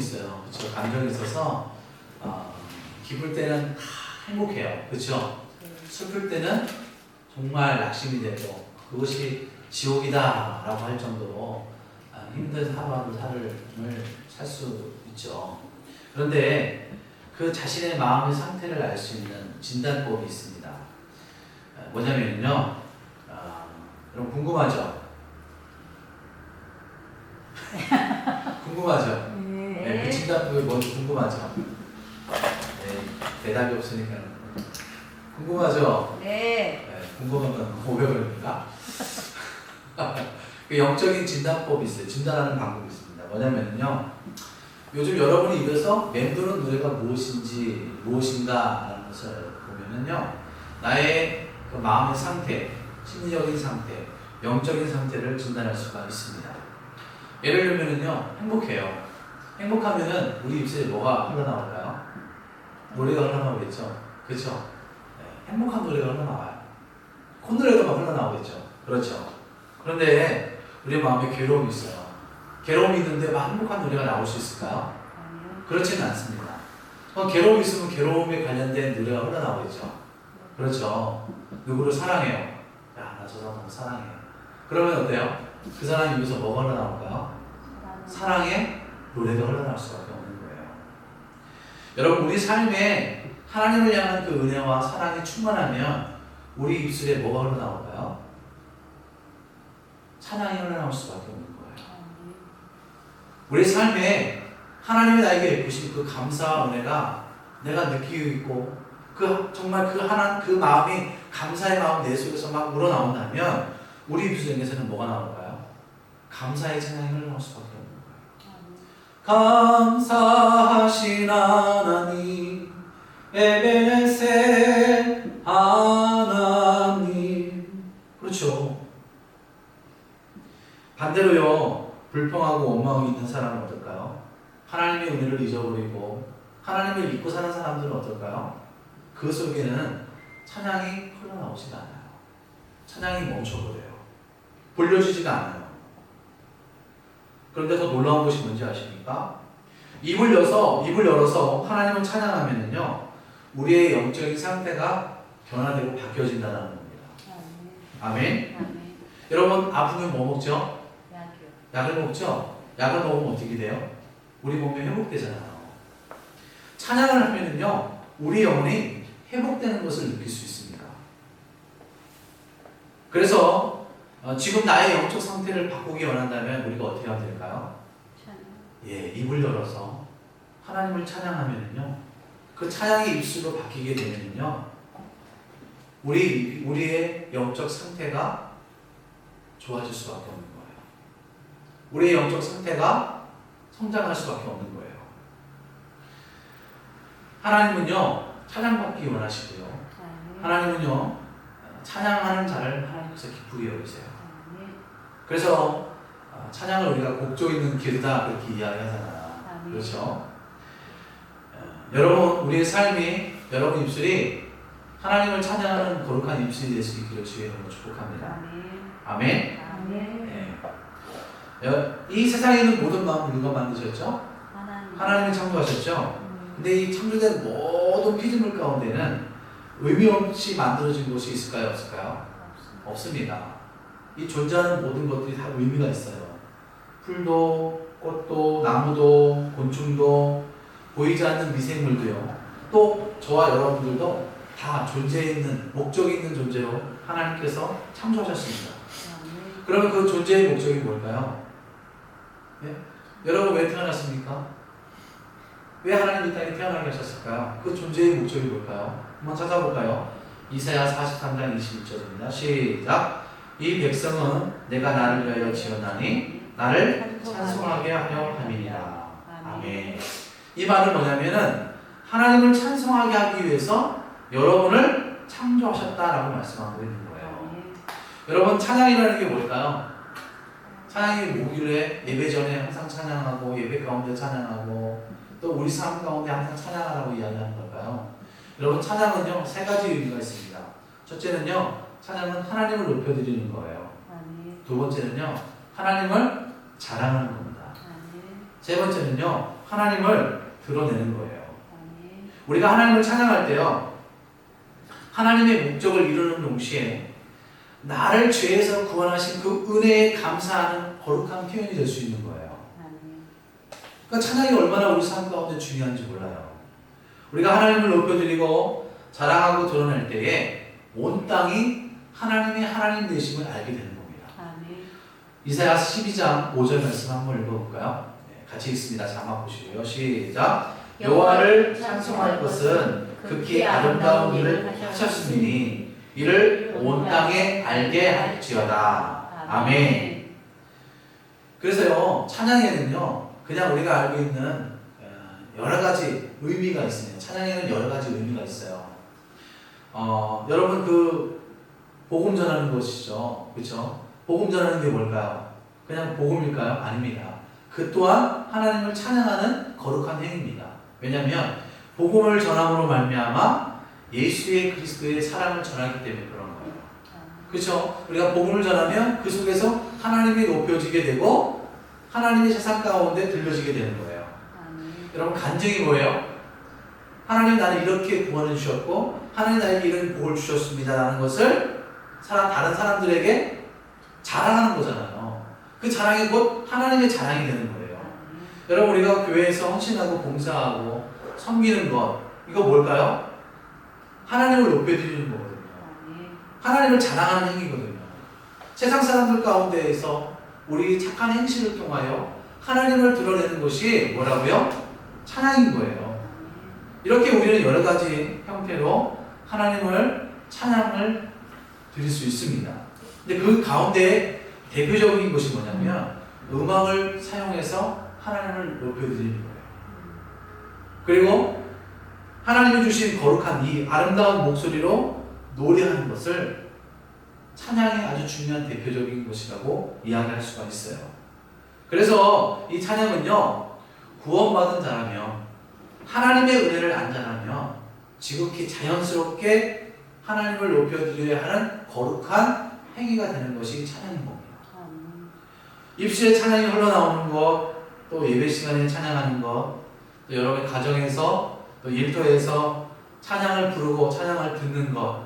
있어요. 그렇죠? 감정이 있어서 기쁠 때는 행복해요. 그렇죠? 슬플 때는 정말 낙심이 되고 그것이 지옥이다라고 할 정도로 힘든 하루하루 삶을 살 수 있죠. 그런데 그 자신의 마음의 상태를 알 수 있는 진단법이 있습니다. 뭐냐면요, 여러분 궁금하죠? 궁금하죠? 네, 그 진단법이 뭔지 궁금하죠? 네, 대답이 없으니까 궁금하죠? 네. 궁금하면 500원입니다. 그 영적인 진단법이 있어요. 진단하는 방법이 있습니다. 뭐냐면요, 요즘 여러분이 입에서 맴도는 노래가 무엇인가라는 것을 보면은요, 나의 그 마음의 상태, 심리적인 상태, 영적인 상태를 진단할 수가 있습니다. 예를 들면은요, 행복해요. 행복하면은 우리 입술에 뭐가 흘러나올까요? 노래가 흘러나오겠죠. 그렇죠? 네, 행복한 노래가 흘러나와요. 콧노래가 막 흘러나오겠죠. 그렇죠. 그런데 우리 마음에 괴로움이 있어요. 괴로움이 있는데 막 행복한 노래가 나올 수 있을까요? 그렇지는 않습니다. 괴로움이 있으면 괴로움에 관련된 노래가 흘러나오겠죠. 그렇죠. 누구를 사랑해요. 야, 나 저 사람 너무 사랑해. 그러면 어때요? 그 사람 입에서 뭐가 흘러나올까요? 사랑의 노래가 흘러나올 수밖에 없는 거예요. 여러분, 우리 삶에 하나님을 향한 그 은혜와 사랑이 충만하면 우리 입술에 뭐가 흘러나올까요? 찬양이 흘러나올 수밖에 없는 거예요. 우리 삶에 하나님이 나에게 베푸신 그 감사와 은혜가 내가 느끼고 있고 정말 그 마음이 감사의 마음 내 속에서 막 우러나온다면 우리 입술에서는 뭐가 나올까요? 감사의 찬양이 흘러나올 수밖에 없는 거예요. 감사하신 하나님, 에베네셀 하나님. 그렇죠. 반대로요, 불평하고 원망하고 있는 사람은 어떨까요? 하나님의 은혜를 잊어버리고 하나님을 잊고 사는 사람들은 어떨까요? 그 속에는 찬양이 흘러나오지가 않아요. 찬양이 멈춰버려요. 불려주지가 않아요. 그런데 더 놀라운 것이 뭔지 아십니까? 입을 열어서 하나님을 찬양하면은요, 우리의 영적인 상태가 변화되고 바뀌어진다는 겁니다. 아멘. 아멘. 여러분, 아프면 뭐 먹죠? 약이요. 약을 먹죠? 약을 먹으면 어떻게 돼요? 우리 몸이 회복되잖아요. 찬양을 하면은요, 우리 영혼이 회복되는 것을 느낄 수 있습니다. 그래서 지금 나의 영적 상태를 바꾸기 원한다면 우리가 어떻게 하면 될까요? 찬양. 예, 입을 열어서 하나님을 찬양하면은요, 그 찬양의 입술로 바뀌게 되면은요, 우리의 영적 상태가 좋아질 수밖에 없는 거예요. 우리의 영적 상태가 성장할 수밖에 없는 거예요. 하나님은요, 찬양받기 원하시고요. 하나님은요, 찬양하는 자를 하나님께서 기쁘게 여기세요. 그래서 찬양을 우리가 곡조 있는 기르다 그렇게 이야기하잖아요. 그렇죠? 여러분, 우리의 삶이, 여러분 입술이 하나님을 찬양하는 거룩한 입술이 될 수 있기를 주의 이름으로 축복합니다. 아멘. 네. 이 세상에 있는 모든 마음을 누가 만드셨죠? 하나님이 창조하셨죠? 근데 이 창조된 모든 피조물 가운데는 의미 없이 만들어진 것이 있을까요? 없을까요? 없습니다. 이 존재하는 모든 것들이 다 의미가 있어요. 풀도, 꽃도, 나무도, 곤충도, 보이지 않는 미생물도요. 또 저와 여러분들도 다 존재 있는, 목적이 있는 존재로 하나님께서 창조하셨습니다. 그러면 그 존재의 목적이 뭘까요? 네? 여러분 왜 태어났습니까? 왜 하나님 이 땅에 태어나게 하셨을까요? 그 존재의 목적이 뭘까요? 한번 찾아볼까요? 이사야 43장 21절입니다. 시작! 이 백성은 내가 나를 위하여 지었나니 나를 찬송하게 하려 함이니라. 아멘. 이 말은 뭐냐면은 하나님을 찬송하게 하기 위해서 여러분을 창조하셨다라고 말씀하고 있는 거예요. 여러분, 찬양이라는 게 뭘까요? 찬양이 뭐길래 예배 전에 항상 찬양하고 예배 가운데 찬양하고 또 우리 삶 가운데 항상 찬양하라고 이야기하는 걸까요? 여러분, 찬양은요, 세 가지 의미가 있습니다. 첫째는요, 찬양은 하나님을 높여드리는 거예요. 두 번째는요, 하나님을 자랑하는 겁니다. 세 번째는요, 하나님을 드러내는 거예요. 우리가 하나님을 찬양할 때요, 하나님의 목적을 이루는 동시에 나를 죄에서 구원하신 그 은혜에 감사하는 거룩한 표현이 될 수 있는 거예요. 그러니까 찬양이 얼마나 우리 삶 가운데 중요한지 몰라요. 우리가 하나님을 높여드리고 자랑하고 드러낼 때에 온 땅이 하나님의 하나님 되심을 알게 되는 겁니다. 이사야서 12장 5절 말씀 한번 읽어볼까요? 네, 같이 읽습니다. 자막 보시고요. 시작. 여호와를 찬송할 것은 극히 아름다운 일을 하셨으니 이를 온 땅에 알게 할지어다. 아멘. 그래서요, 찬양에는요, 그냥 우리가 알고 있는 여러 가지 의미가 있습니다. 찬양에는 여러 가지 의미가 있어요. 여러분 그 복음 전하는 것이죠, 그렇죠? 복음 전하는 게 뭘까요? 그냥 복음일까요? 아닙니다. 그 또한 하나님을 찬양하는 거룩한 행위입니다. 왜냐하면 복음을 전함으로 말미암아 예수의 그리스도의 사랑을 전하기 때문에 그런 거예요. 그렇죠? 우리가 복음을 전하면 그 속에서 하나님이 높여지게 되고 하나님의 세상 가운데 들려지게 되는 거예요. 여러분 간증이 뭐예요? 하나님 나를 이렇게 구원해 주셨고 하나님 나에게 이런 복을 주셨습니다 라는 것을 다른 사람들에게 자랑하는 거잖아요. 그 자랑이 곧 하나님의 자랑이 되는 거예요. 여러분 우리가 교회에서 헌신하고 봉사하고 섬기는 것, 이거 뭘까요? 하나님을 높여드리는 거거든요. 하나님을 자랑하는 행위거든요. 세상 사람들 가운데에서 우리 착한 행실을 통하여 하나님을 드러내는 것이 뭐라고요? 찬양인 거예요. 이렇게 우리는 여러 가지 형태로 하나님을 찬양을 드릴 수 있습니다. 근데 그 가운데 대표적인 것이 뭐냐면 음악을 사용해서 하나님을 높여드리는 거예요. 그리고 하나님이 주신 거룩한 이 아름다운 목소리로 노래하는 것을 찬양의 아주 중요한 대표적인 것이라고 이야기할 수가 있어요. 그래서 이 찬양은요, 구원받은 자라면 하나님의 은혜를 안 자라면 지극히 자연스럽게 하나님을 높여드려야 하는 거룩한 행위가 되는 것이 찬양인 겁니다. 입술에 찬양이 흘러나오는 것, 또 예배 시간에 찬양하는 것, 또 여러분 가정에서 또 일터에서 찬양을 부르고 찬양을 듣는 것,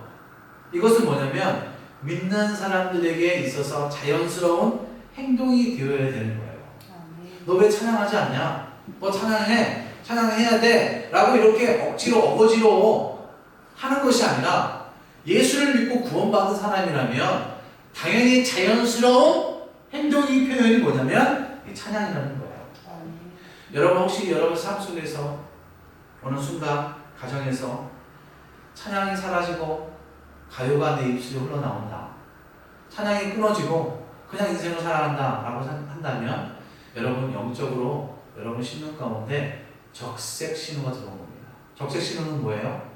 이것은 뭐냐면 믿는 사람들에게 있어서 자연스러운 행동이 되어야 되는 거예요. 너 왜 찬양하지 않냐? 너 찬양해야 돼 라고 이렇게 억지로 어거지로 하는 것이 아니라 예수를 믿고 구원받은 사람이라면 당연히 자연스러운 행동이 표현이 뭐냐면 이 찬양이라는 거예요. 여러분 혹시 여러분 삶 속에서 어느 순간 가정에서 찬양이 사라지고 가요가 내 입술에 흘러나온다, 찬양이 끊어지고 그냥 인생을 살아간다 라고 한다면 여러분 영적으로 여러분 신앙 가운데 적색 신호가 들어온 겁니다. 적색 신호는 뭐예요?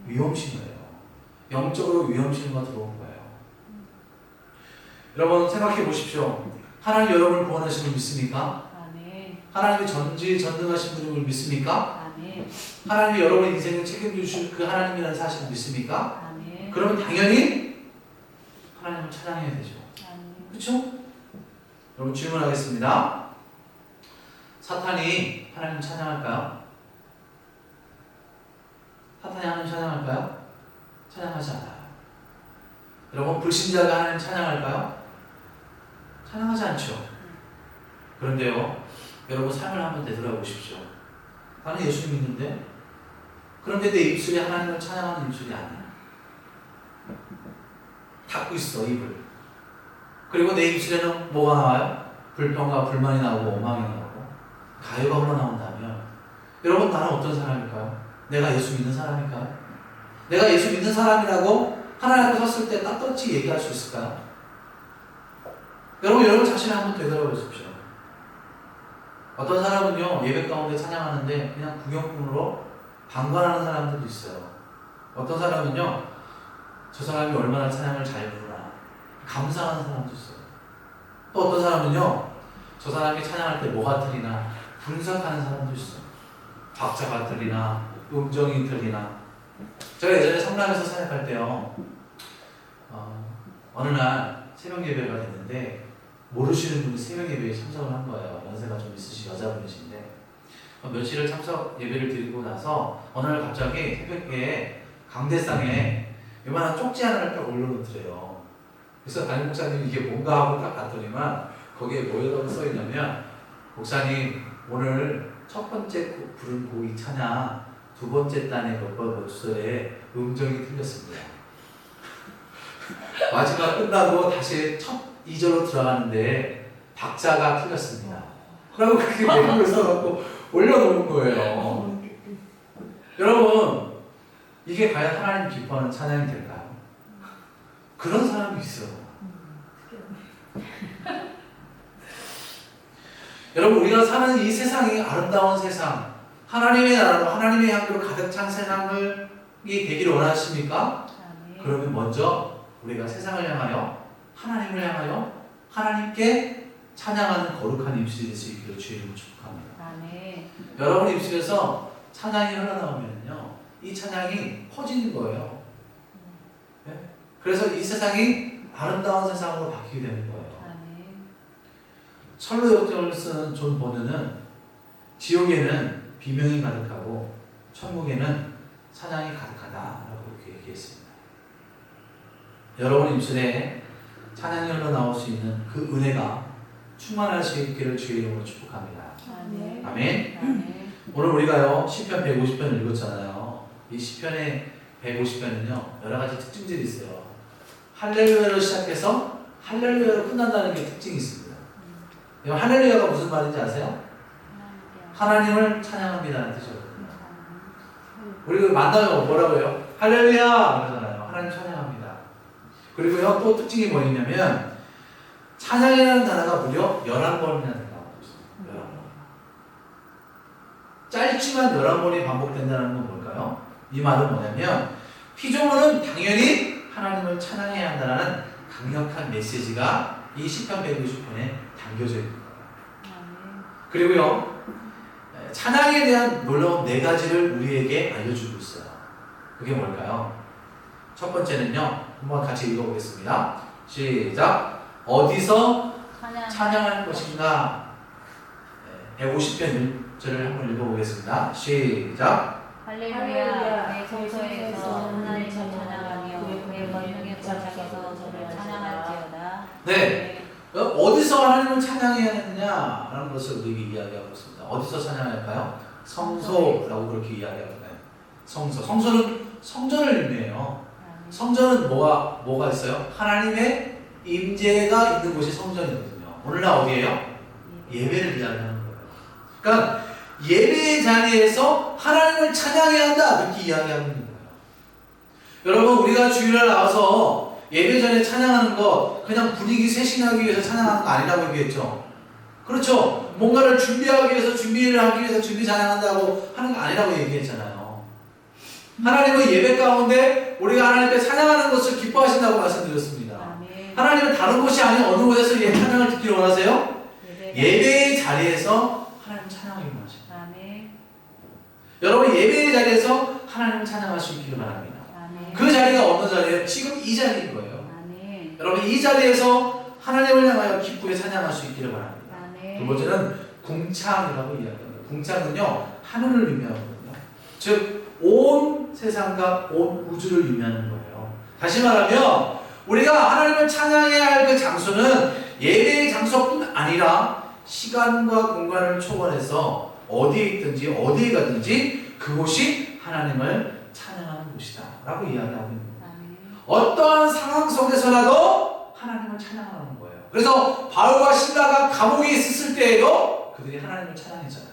위험 신호예요. 영적으로 위험 신호가 들어온 거예요. 여러분 생각해 보십시오. 하나님 여러분을 구원하신 분 믿습니까? 하나님이 전지전능하신 분임을 믿습니까? 하나님이 여러분의 인생을 책임져 주실 그 하나님이라는 사실을 믿습니까? 그러면 당연히 하나님을 찬양해야 되죠. 그렇죠? 여러분 질문하겠습니다. 사탄이 하나님 찬양할까요? 사탄이 하나님 찬양할까요? 찬양하지 않아요. 여러분 불신자가 하나님 찬양할까요? 찬양하지 않죠. 그런데요, 여러분 삶을 한번 되돌아보십시오. 나는 예수 믿는데, 그런데 내 입술이 하나님을 찬양하는 입술이 아니야. 닫고 있어 입을. 그리고 내 입술에는 뭐가 나와요? 불평과 불만이 나오고 오망이 나오고 가요가 흘러나온다면 여러분 나는 어떤 사람일까요? 내가 예수 믿는 사람일까요? 내가 예수 믿는 사람이라고 하나님 앞에 섰을 때 떳떳이 얘기할 수 있을까요? 여러분 자신을 한번 되돌아보십시오. 어떤 사람은요 예배 가운데 찬양하는데 그냥 구경꾼으로 방관하는 사람들도 있어요. 어떤 사람은요 저 사람이 얼마나 찬양을 잘 부르나 감사하는 사람도 있어요. 또 어떤 사람은요 저 사람이 찬양할 때 뭐가 틀리나 분석하는 사람도 있어요. 박자가 틀리나 음정이 틀리나. 제가 예전에 성남에서 사역할 때요 어느 날 새벽 예배가 됐는데 모르시는 분이 새벽 예배에 참석을 한 거예요. 연세가 좀 있으신 여자분이신데 며칠을 참석 예배를 드리고 나서 어느 날 갑자기 새벽에 강대상에 요만한 쪽지 하나를 딱 올려놓더래요. 그래서 담임 목사님 이게 뭔가 하고 딱 봤더니만 거기에 뭐라고 써있냐면 목사님 오늘 첫 번째 부른 곡이 찬양 두 번째 단의 몇 번 몇 절에 음정이 틀렸습니다. 마지막 끝나고 다시 첫 2절로 들어가는데 박자가 틀렸습니다. 그리고 그렇게 메모를 써갖고 올려놓은 거예요. 여러분 이게 과연 하나님 기뻐하는 찬양이 될까요? 그런 사람이 있어요. 여러분 우리가 사는 이 세상이 아름다운 세상, 하나님의 나라로 하나님의 향기로 가득 찬 세상이 되기를 원하십니까? 그러면 먼저 우리가 세상을 향하여 하나님을 향하여 하나님께 찬양하는 거룩한 입술이 될 수 있기를 주의 이름으로 축복합니다. 아멘. 여러분 입술에서 찬양이 흘러나오면요 이 찬양이 퍼지는 거예요. 네? 그래서 이 세상이 아름다운 세상으로 바뀌게 되는 거예요. 철로 역정을 쓰는 존 버는은 지옥에는 비명이 가득하고 천국에는 찬양이 가득하다라고 그렇게 얘기했습니다. 여러분 입술에 찬양이 흘러나올 수 있는 그 은혜가 충만할 수 있기를 주의 이름으로 축복합니다. 아멘. 아멘. 오늘 우리가요 시편 150편을 읽었잖아요. 이 시편의 150편은요 여러 가지 특징들이 있어요. 할렐루야로 시작해서 할렐루야로 끝난다는 게 특징이 있습니다. 할렐루야가 무슨 말인지 아세요? 하나님을 찬양합니다라는 뜻이거든요. 우리 만나면 뭐라고 해요? 할렐루야 그러잖아요. 하나님 찬양합니다. 그리고요 또 특징이 뭐냐면 찬양이라는 단어가 무려 11번이나 된다고 있습니다. 11번. 짧지만 11번이 반복된다는 건 뭘까요? 이 말은 뭐냐면 피조물은 당연히 하나님을 찬양해야 한다는 강력한 메시지가 이 시편 150편에 담겨져 있는 거예요. 그리고요 찬양에 대한 놀라운 4가지를 우리에게 알려주고 있어요. 그게 뭘까요? 첫 번째는요 한번 같이 읽어보겠습니다. 시작. 어디서 찬양할 것인가? 150편 1절을 한번 읽어보겠습니다. 시작. 할렐루야 내 성소에서 하나님을 찬양하며 그의 권능의 자락에서 저를 찬양할지어다. 네. 어디서 하나님을 찬양해야 하느냐라는 것을 우리에게 이야기하고 있습니다. 어디서 찬양할까요? 성소라고 그렇게 이야기하거든요. 성소. 성소는 성전을 의미해요. 성전은 뭐가 있어요? 하나님의 임재가 있는 곳이 성전이거든요. 오늘날 어디예요? 예배를 이야기하는 거예요. 그러니까 예배의 자리에서 하나님을 찬양해야 한다 이렇게 이야기하고 있는 거예요. 여러분 우리가 주일날 나와서 예배 전에 찬양하는 거 그냥 분위기 쇄신하기 위해서 찬양하는 거 아니라고 얘기했죠. 그렇죠. 뭔가를 준비하기 위해서 준비를 하기 위해서 준비 찬양한다고 하는 거 아니라고 얘기했잖아요. 하나님은 예배 가운데 우리가 하나님께 찬양하는 것을 기뻐하신다고 말씀드렸습니다. 아멘. 하나님은 다른 곳이 아닌 어느 곳에서 찬양을 듣기를 원하세요? 예배의 자리에서 하나님 찬양을 원하십니다. 아멘. 여러분 예배의 자리에서 하나님을 찬양할 수 있기를 바랍니다. 아멘. 그 자리가 어느 자리예요? 지금 이 자리인 거예요. 아멘. 여러분 이 자리에서 하나님을 향하여 기쁘게 찬양할 수 있기를 바랍니다. 아멘. 두 번째는 궁창이라고 이야기합니다. 궁창은요 하늘을 의미하거든요. 즉 온 세상과 온 우주를 의미하는 거예요. 다시 말하면 우리가 하나님을 찬양해야 할 그 장소는 예배의 장소뿐 아니라 시간과 공간을 초월해서 어디에 있든지 어디에 가든지 그곳이 하나님을 찬양하는 곳이다 라고 이야기하고 있는 거예요. 어떠한 상황 속에서라도 하나님을 찬양하는 거예요. 그래서 바울과 실라가 감옥에 있었을 때에도 그들이 하나님을 찬양했잖아요.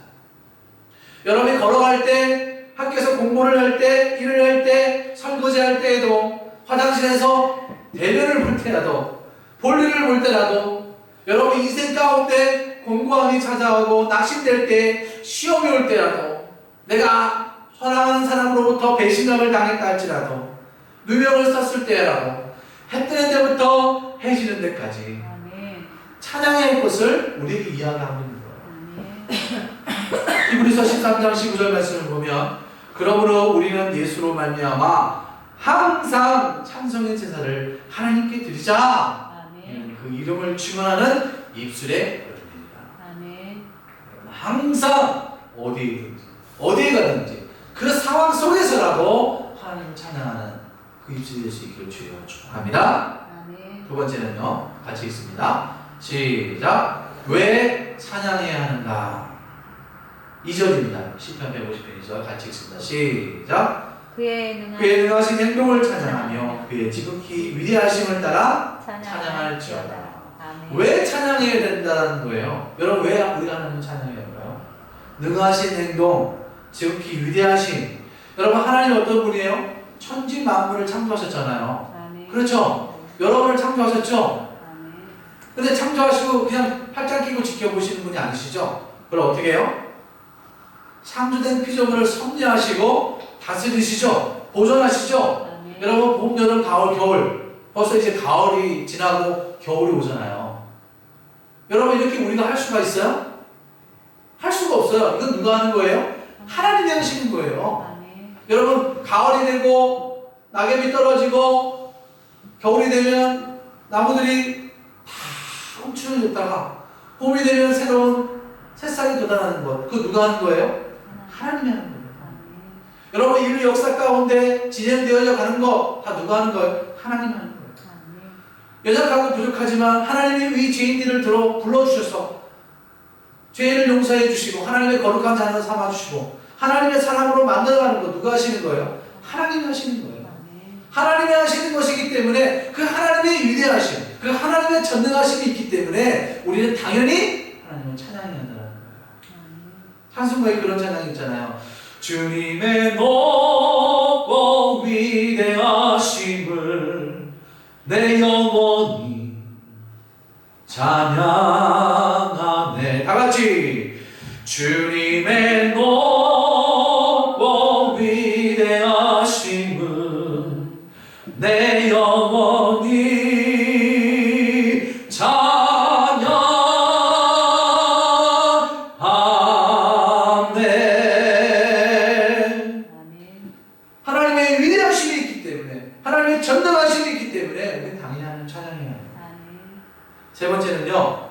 여러분이 걸어갈 때, 학교에서 공부를 할 때, 일을 할 때, 설거지 할 때에도, 화장실에서 대면을 볼 때라도, 볼일을 볼 때라도, 여러분 인생 가운데 공고함이 찾아오고 낙심될 때, 시험이 올 때라도, 내가 사랑하는 사람으로부터 배신감을 당했다 할지라도, 누명을 썼을 때라도, 해 뜨는 데부터 해 지는 데까지 찬양의 것을 우리에게 이야기하고 있는 거예요. 히브리서 13장 19절 말씀을 보면 그러므로 우리는 예수로 말미암아 항상 찬송의 제사를 하나님께 드리자. 그 이름을 증언하는 입술의 열매니라. 아멘. 항상 어디에 가든지 그 상황 속에서라도 하나님을 찬양하는 그 입술이 될 수 있기를 주여 축복합니다. 아멘. 두 번째는요, 같이 읽습니다. 시작. 왜 찬양해야 하는가? 2절입니다. 시편 150편 2절 같이 읽습니다. 시작. 그의 능하신 행동을 찬양하며 그의 지극히 위대하심을 따라 찬양할지어다. 아멘. 왜 찬양해야 된다는 거예요? 여러분, 왜 우리가 하나님을 찬양해야 할까요? 능하신 행동, 지극히 위대하심. 여러분, 하나님 어떤 분이에요? 천지 만물을 창조하셨잖아요. 아멘. 그렇죠? 여러분을 창조하셨죠? 아멘. 근데 창조하시고 그냥 팔짱 끼고 지켜보시는 분이 아니시죠? 그럼 어떻게 해요? 창조된 피조물을 섭리하시고 다스리시죠? 보존하시죠? 아멘. 여러분, 봄, 여름, 가을, 겨울. 벌써 이제 가을이 지나고 겨울이 오잖아요. 여러분, 이렇게 우리가 할 수가 있어요? 할 수가 없어요. 이건 누가 하는 거예요? 하나님이 하시는 거예요. 아멘. 여러분, 가을이 되고 낙엽이 떨어지고 겨울이 되면 나무들이 다 움츠러졌다가 봄이 되면 새로운 새싹이 돋아나는 것. 그거 누가 하는 거예요? 하나님이 하는 거예요. 아멘. 여러분, 인류 역사 가운데 진행되어져 가는 거 다 누가 하는 거예요? 하나님이 하는 거예요. 연약하고 부족하지만 하나님이 이 죄인들을 불러주셔서 죄를 용서해 주시고 하나님의 거룩한 자녀 삼아주시고 하나님의 사람으로 만들어가는 거 누가 하시는 거예요? 하나님이 하시는 거예요. 하나님이 하시는 것이기 때문에 그 하나님의 위대하심, 그 하나님의 전능하심이 있기 때문에 우리는 당연히 하나님을 찬양해야 한다는 거예요. 찬송가에 그런 찬양이 있잖아요. 주님의 높고 위대하심을 내 영혼이 찬양하네. 다 같이 주님의 높고 위대하심을 내 영혼이 찬양하네. 하나님의 위대하심이 있기 때문에, 하나님의 전능하심이 있기 때문에 우리는 당연히 하나님을 찬양해야 해요. 세 번째는요,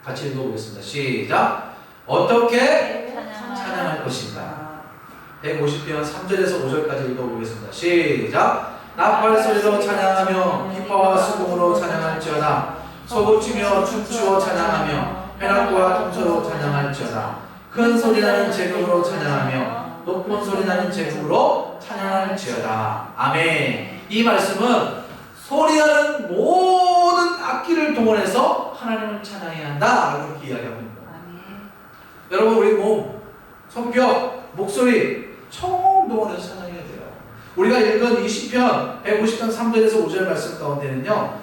같이 읽어보겠습니다. 시작. 어떻게 찬양할 것인가? 150편 3절에서 5절까지 읽어보겠습니다. 시작. 나팔 소리로 찬양하며 기뻐와 수금으로 찬양할지어다. 소고치며 춤추어 찬양하며 회낙과 통소로 찬양할지어다. 큰 소리나는 제금으로 찬양하며 높은 소리나는 제금으로 찬양할지어다. 아멘. 이 말씀은 소리나는 모든 악기를 동원해서 하나님을 찬양해야 한다 이렇게 이야기합니다. 여러분, 우리 몸, 성격, 목소리 총 동원해서 찬양해야 돼요. 우리가 읽은 이 시편 150편 3절에서 5절 말씀 가운데는요,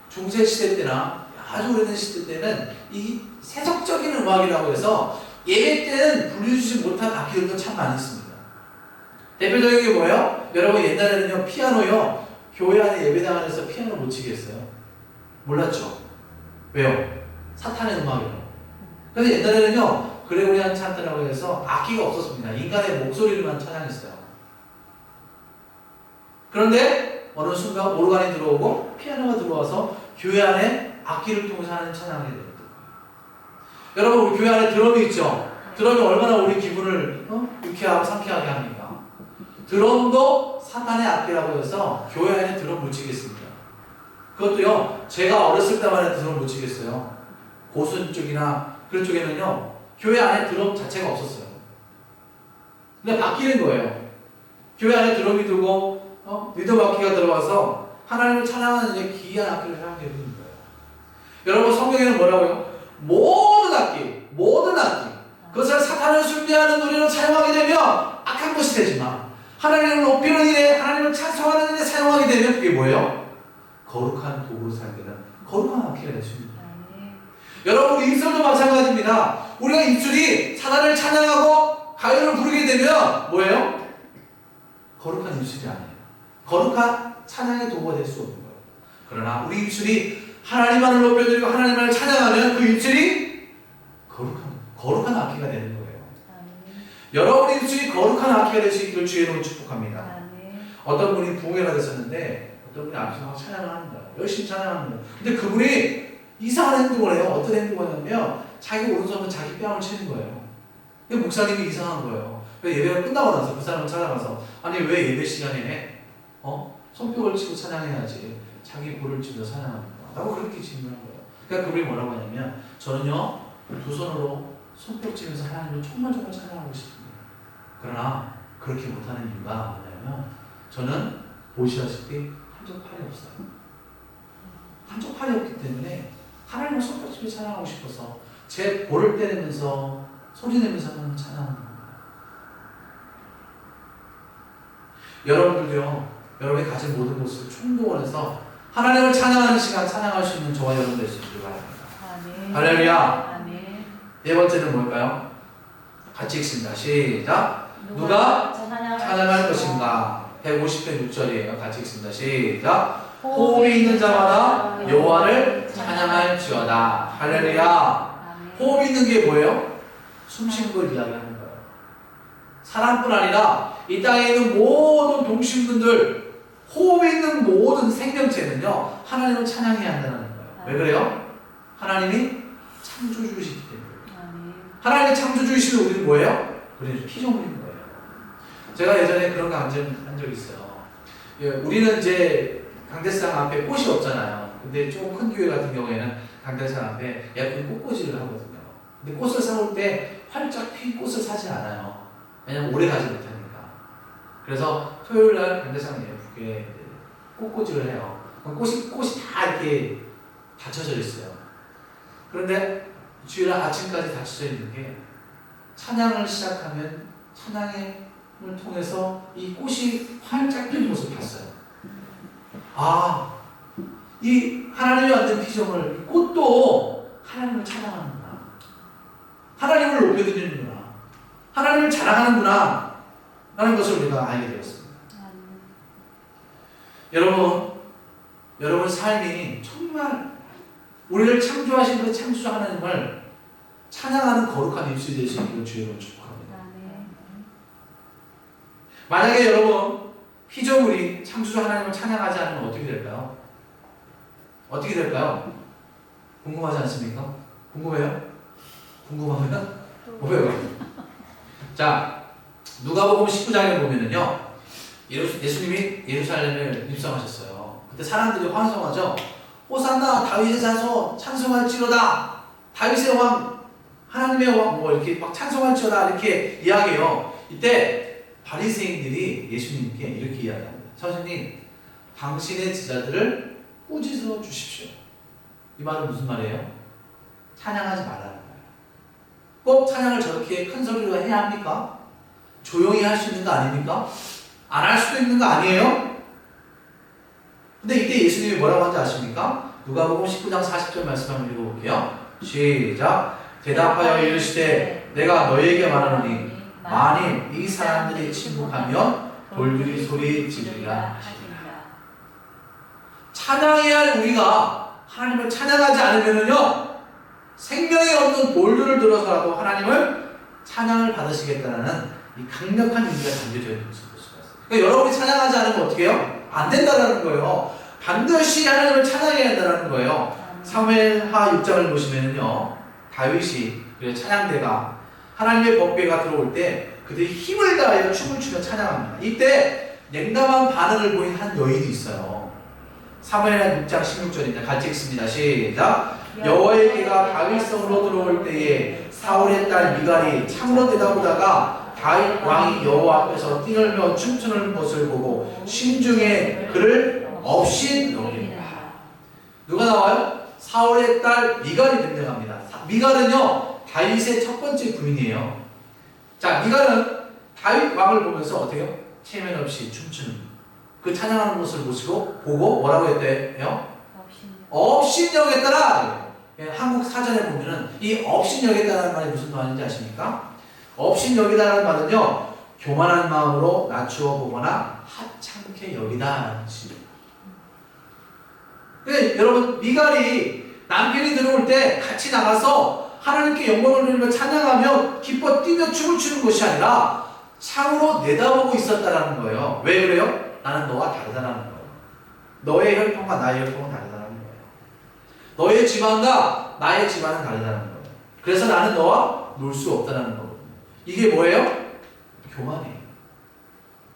중세 시대 때나 아주 오래된 시대 때는 이 세속적인 음악이라고 해서 예배 때는 불려주지 못한 악기들도 참 많이 있습니다. 대표적인 게 뭐예요? 여러분, 옛날에는요, 피아노요, 교회 안에 예배당 안에서 피아노 못 치게 했어요. 몰랐죠? 왜요? 사탄의 음악이에요. 그래서 옛날에는요, 그레고리안 찬트라고 해서 악기가 없었습니다. 인간의 목소리로만 찬양했어요. 그런데 어느 순간 오르간이 들어오고 피아노가 들어와서 교회 안에 악기를 통해서 하는 찬양이 됩니다. 여러분, 우리 교회 안에 드럼이 있죠? 드럼이 얼마나 우리 기분을 유쾌하고 상쾌하게 합니까? 드럼도 사탄의 악기라고 해서 교회 안에 드럼 못 치겠습니다. 그것도요, 제가 어렸을 때만 해도 드럼 못 치겠어요. 고순 쪽이나 그런 쪽에는요, 교회 안에 드럼 자체가 없었어요. 근데 바뀌는 거예요. 교회 안에 드럼이 들고 리듬 악기가 들어와서 하나님을 찬양하는 이제 기이한 악기를 사용하게 되는 거예요. 여러분, 성경에는 뭐라고요? 모든 악기, 그것을 사탄을 숭배하는 노래로 사용하게 되면 악한 것이 되지만 하나님을 높이는 일에, 하나님을 찬송하는 일에 사용하게 되면 그게 뭐예요? 거룩한 도구로 사용되는 거룩한 악기가 될 수 있습니다. 여러분, 입술도 마찬가지입니다. 우리가 입술이 사단을 찬양하고 가요를 부르게 되면 뭐예요? 거룩한 입술이 아니에요. 거룩한 찬양의 도구가 될 수 없는 거예요. 그러나 우리 입술이 하나님만을 높여드리고 하나님만을 찬양하면 그 입술이 거룩한 악기가 되는 거예요. 여러분의 입술이 거룩한 악기가 될 수 있기를 주의 이름으로 축복합니다. 어떤 분이 부흥회가 됐었는데 어떤 분이 앞에서 막 찬양을 합니다. 열심히 찬양합니다. 근데 그분이 이상한 행동을 해요. 어떤 행동을 하냐면 자기 오른손은 자기 뺨을 치는 거예요. 근데 목사님이 이상한 거예요. 그래서 예배가 끝나고 나서 그 사람을 찾아가서 아니 왜 예배 시간에 손뼉을 치고 찬양해야지 자기 볼을 치며 찬양합니까? 라고 그렇게 질문한 거예요. 그러니까 그분이 뭐라고 하냐면 저는요 두 손으로 손뼉 치면서 하나님을 정말 찬양하고 싶습니다. 그러나 그렇게 못하는 이유가 뭐냐면 저는 보시다시피 한쪽 팔이 없어요. 한쪽 팔이 없기 때문에 하나님을 손뼉 치며 찬양하고 싶어서 제 볼을 때리면서 소리 내면서 하나님을 찬양하는 겁니다. 여러분들요 여러분이 가진 모든 것을 총동원해서 하나님을 찬양하는 시간 찬양할 수 있는 저와 여러분 될 수 있기를 바랍니다. 할렐루야. 네 번째는 뭘까요? 같이 읽습니다. 시작. 누가 찬양할 것인가? 150편 6절이에요. 같이 읽습니다. 시작. 호흡이 있는 자마다 여호와를 찬양할지어다. 할렐루야. 호흡 있는 게 뭐예요? 숨쉬는 걸 이야기하는 거예요. 사람뿐 아니라 이 땅에 있는 모든 동식물들, 호흡 있는 모든 생명체는요 하나님을 찬양해야 한다는 거예요. 왜 그래요? 하나님이 창조주이시기 때문에. 하나님의 창조주이시면 우리는 뭐예요? 우리는 피조물인 거예요. 제가 예전에 그런 거 한 적이 있어요. 예, 우리는 이제 강대상 앞에 꽃이 없잖아요. 근데 좀 큰 교회 같은 경우에는 강대상 앞에 예쁜 꽃꽂이를 하거든요. 근데 꽃을 사올 때 활짝 핀 꽃을 사지 않아요. 왜냐면 오래 가지 못하니까. 그래서 토요일날 강대상을 예쁘게 꽃꽂이를 해요. 꽃이 다 이렇게 닫혀져 있어요. 그런데 주일 아침까지 닫혀져 있는 게 찬양을 시작하면 찬양을 통해서 이 꽃이 활짝 핀 모습을 봤어요. 아, 이 하나님이 만든 피조물, 꽃도 하나님을 찬양하는구나. 하나님을 높여드리는구나. 하나님을 자랑하는구나. 라는 것을 우리가 알게 되었습니다. 여러분 삶이 정말 우리를 창조하신 그 창조주 하나님을 찬양하는 거룩한 입술이 될 수 있는 주의로 축복합니다. 만약에 여러분 피조물이 창조주 하나님을 찬양하지 않으면 어떻게 될까요? 어떻게 될까요? 궁금하지 않습니까? 궁금해요? 궁금하면? 뭐예요? 자, 누가복음 19장에 보면은요, 예수님이 예루살렘을 입성하셨어요. 그때 사람들이 환성하죠. 호산나 다윗의 자손 찬송할지로다. 다윗의 왕, 하나님의 왕, 뭐 이렇게 막 찬송할지로다 이렇게 이야기해요. 이때 바리새인들이 예수님께 이렇게 이야기합니다. 선생님, 당신의 제자들을 꾸짖어 주십시오. 이 말은 무슨 말이에요? 찬양하지 말라는 거예요. 꼭 찬양을 저렇게 큰 소리로 해야 합니까? 조용히 할 수 있는 거 아닙니까? 안 할 수도 있는 거 아니에요? 근데 이때 예수님이 뭐라고 하는지 아십니까? 누가복음 19장 40절 말씀 한번 읽어볼게요. 시작. 대답하여 이르시되 내가 너희에게 말하노니 만일 이 사람들이 침묵하면 돌들이 소리 지르리라 하시니라. 찬양해야 할 우리가 하나님을 찬양하지 않으면요 생명이 없는 돌들을 들어서라도 하나님을 찬양을 받으시겠다는 이 강력한 의지가 담겨져 있는 것을 볼 수가 있어요. 그러니까 여러분이 찬양하지 않으면 어떻게 해요? 안 된다라는 거예요. 반드시 하나님을 찬양해야 한다는 거예요. 사무엘하 6장을 보시면은요 다윗이 찬양대가 하나님의 법궤가 들어올 때 그들이 힘을 다하여 춤을 추며 찬양합니다. 이때 냉담한 반응을 보인 한 여인이 있어요. 사무엘하 6장 16절입니다. 같이 읽습니다. 시작. 여호와의 귀가 다윗 성으로 들어올 때에 사울의 딸 미갈이 창으로 내다보다가 다윗 왕이 여호와 앞에서 뛰놀며 춤추는 것을 보고 심중에 그를 업신여기니라. 누가 나와요? 사울의 딸 미갈이 등장합니다. 미갈은요 다윗의 첫 번째 부인이에요. 자, 미갈은 다윗 왕을 보면서 어떻게 해요? 체면 없이 춤추는 그 찬양하는 모습을 보고 뭐라고 했대요? 업신여겼더라. 한국 사전에 보면은 이 업신여겼다는 말이 무슨 말인지 아십니까? 업신여기다라는 말은요 교만한 마음으로 낮추어 보거나 하찮게 여기다. 근데 여러분 미갈이 남편이 들어올 때 같이 나가서 하나님께 영광을 돌리며 찬양하며 기뻐 뛰며 춤을 추는 것이 아니라 창으로 내다보고 있었다라는 거예요. 왜 그래요? 나는 너와 다르다라는 거예요. 너의 혈통과 나의 혈통은 다르다라는 거예요. 너의 집안과 나의 집안은 다르다는 거예요. 그래서 나는 너와 놀 수 없다는 거거든요. 이게 뭐예요? 교만이에요.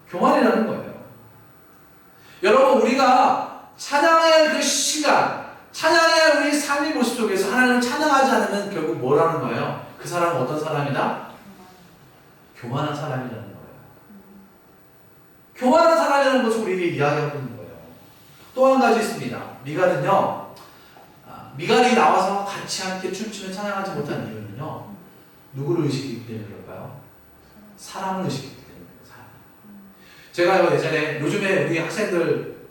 교만이라는 거예요. 여러분, 우리가 찬양해야 할 그 시간, 찬양해야 할 우리 삶의 모습 속에서 하나님을 찬양하지 않으면 결국 뭐라는 거예요? 그 사람은 어떤 사람이다? 교만한 사람이라는 거예요. 교만한 사람이라는 것을 우리에게 이야기하고 있는 거예요. 또 한 가지 있습니다. 미갈은요, 미갈이 나와서 같이 함께 춤추며 찬양하지 못한 이유는요, 누구를 의식했기 때문일까요? 사람을 의식했기 때문이에요. 사람. 제가 예전에, 요즘에 우리 학생들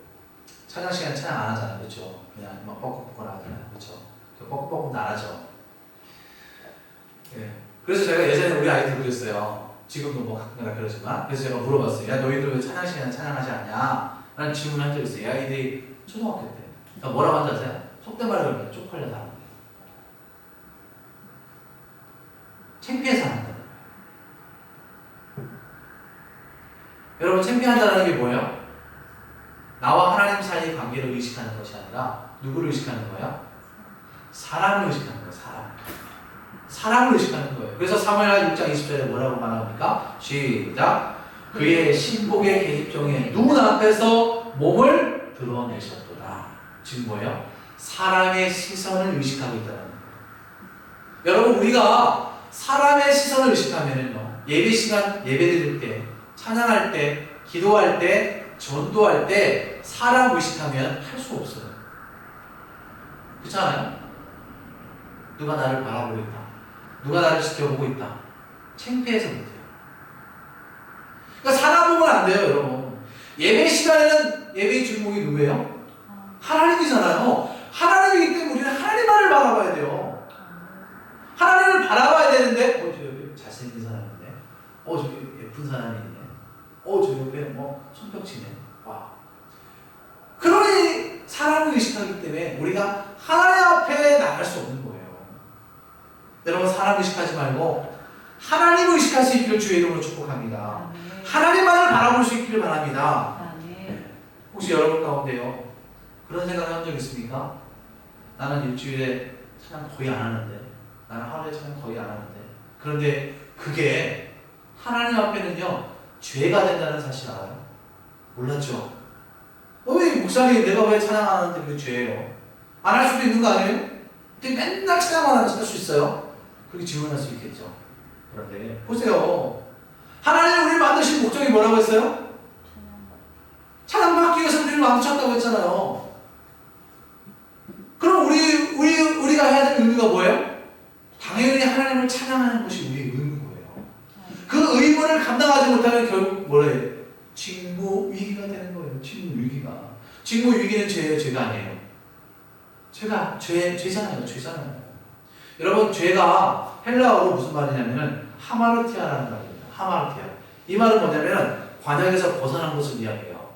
찬양 시간 찬양 안 하잖아요. 그렇죠? 그냥 막 뻐꾸뻐꾸 하잖아요. 그렇죠? 뻐꾸뻐꾸는 안 하죠. 예. 그래서 제가 예전에 우리 아이들 그랬어요. 지금도 뭐 가끔가다 그러지만. 그래서 제가 물어봤어요. 야, 너희들 왜 찬양 시간에 찬양하지 않냐? 라는 질문을 한 적이 있어요. 이 아이들이 초등학교 때. 그러니까 뭐라고 한지 아세요? 속된 말로 그러면 쪽팔려서 하는 거예요. 창피해서 하는 거예요. 여러분, 창피한다는 게 뭐예요? 나와 하나님 사이의 관계를 의식하는 것이 아니라 누구를 의식하는 거예요? 사람을 의식하는 거예요. 사람을 의식하는 거예요. 그래서 사무엘하 6장 20절에 뭐라고 말합니까? 시작. 그의 신복의 계집종의 눈 앞에서 몸을 드러내셨도다. 지금 뭐예요? 사람의 시선을 의식하고 있다는 거예요. 여러분, 우리가 사람의 시선을 의식하면요, 예배 시간, 예배 드릴 때, 찬양할 때, 기도할 때, 전도할 때 사람 의식하면 할 수 없어요. 그렇잖아요? 누가 나를 바라보고 있다. 누가 나를 지켜보고 있다. 창피해서 못해요. 그러니까 사람 보면 안 돼요, 여러분. 예배 시간에는 예배의 주인공이 누구예요? 하나님이잖아요. 하나님이기 때문에 우리는 하나님만을 바라봐야 돼요. 하나님을 바라봐야 되는데, 저 옆에 잘생긴 사람인데, 저기 예쁜 사람이 있네. 저 옆에 뭐 손뼉치네. 와. 그러니 사람을 의식하기 때문에 우리가 하나님 앞에 나갈 수 없는 거예요. 여러분, 사람 의식하지 말고 하나님을 의식할 수 있기를 주의 이름으로 축복합니다. 하나님만을 바라볼 수 있기를 바랍니다. 혹시 여러분 가운데요, 그런 생각을 한 적 있습니까? 나는 일주일에 찬양 거의 안 하는데, 나는 하루에 찬양 거의 안 하는데, 그런데 그게 하나님 앞에는요 죄가 된다는 사실 알아요? 몰랐죠? 왜 목사님, 내가 왜 찬양 안 하는데 그게 죄예요? 안 할 수도 있는 거 아니에요? 근데 맨날 찬양만 하면 할 수 있어요? 그렇게 질문할 수 있겠죠. 그런데 보세요, 하나님 우리를 만드신 목적이 뭐라고 했어요? 찬양받기 위해서 우리를 만드셨다고 했잖아요. 그럼 우리가 해야 될 의무가 뭐예요? 당연히 하나님을 찬양하는 것이 우리의 의무인 거예요. 그 의무를 감당하지 못하면 결국 뭐라 해요? 직무 위기가 되는 거예요. 직무 위기가. 직무 위기는 죄예요, 죄가 아니에요? 죄잖아요. 여러분, 죄가 헬라어로 무슨 말이냐면은 하마르티아라는 말입니다. 하마르티아. 이 말은 뭐냐면 관역에서 벗어난 것을 이야기해요.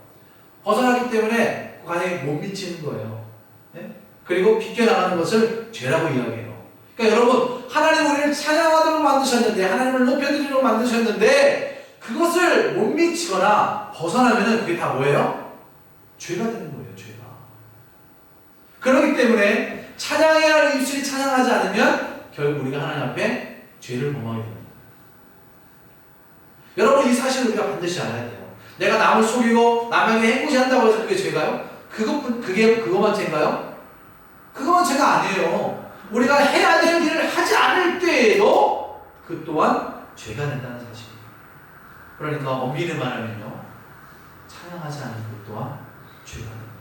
벗어나기 때문에 관역에 못 미치는 거예요. 네? 그리고 비껴나가는 것을 죄라고 이야기해요. 그러니까 여러분, 하나님 우리를 찬양하도록 만드셨는데, 하나님을 높여드리도록 만드셨는데, 그것을 못 미치거나 벗어나면은 그게 다 뭐예요? 죄가 되는 거예요, 죄가. 그렇기 때문에 찬양해야 할 입술이 찬양하지 않으면 결국 우리가 하나님 앞에 죄를 범하게 됩니다. 여러분, 이 사실을 우리가 반드시 알아야 돼요. 내가 남을 속이고 남에게 해코지 한다고 해서 그게 죄가요? 그것만 죄인가요? 그것만 죄가 아니에요. 우리가 해야 될 일을 하지 않을 때에도 그 또한 죄가 된다는 사실이에요. 그러니까 엄밀히 말하면요, 찬양하지 않는 것 또한 죄가 됩니다.